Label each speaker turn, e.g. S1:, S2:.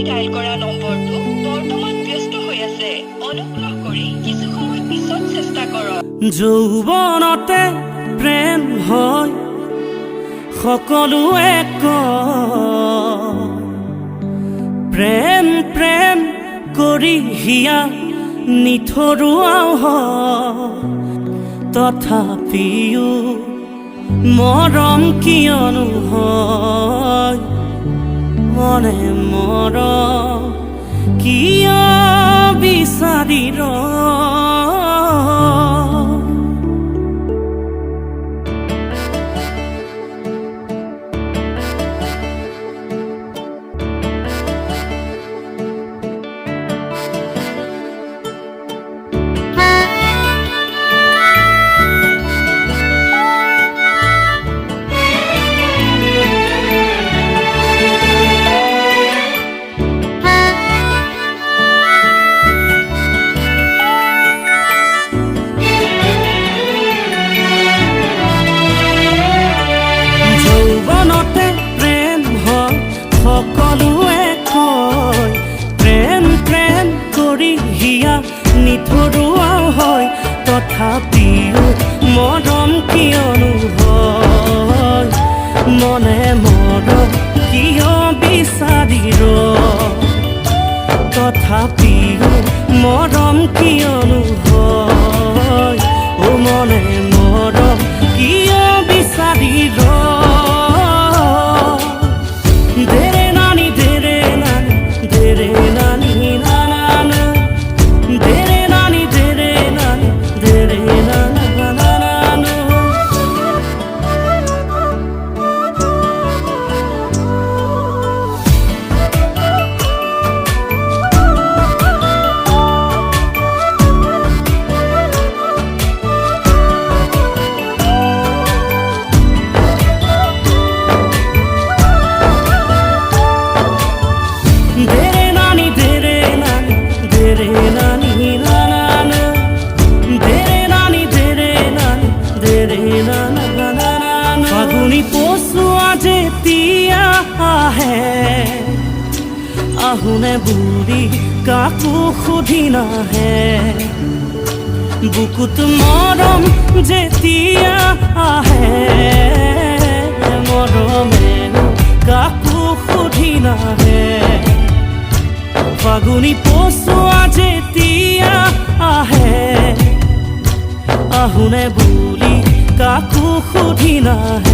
S1: Dial কৰা নম্বৰটো বৰ্তমান ব্যস্ত হৈ আছে। অনুগ্ৰহ কৰি কিছু সময় পিছত চেষ্টা কৰক।
S2: যৌৱনতে প্ৰেম হয় সকলোৱে কয়, প্ৰেম প্ৰেম কৰি হিয়া নিথৰুৱাও হয়। তথাপিও মৰম কিয়নো হয়, মনে মৰম কিয় বিচাৰি সকলোৱে কয়, প্ৰেম প্ৰেম কৰি হিয়া নিথৰুৱাও হয়। তথাপিও মৰম কিয়নো হয়, মনে মৰম কিয় বিচাৰি তথাপিও মৰম কিয়নো হয়, ও মনে মৰম কিয় বিচাৰি ফাগুনি পচোৱা যেতিয়া আহে, আহোনে বুঢ়ী কাকো সুধি নাহে। বুকুত মৰম যেতিয়া আহে, মৰমে কাকো সুধি নাহে। ফাগুনি পচোৱা যেতিয়া আহে, আহোনে বুলি কাকো সুধি নাহে।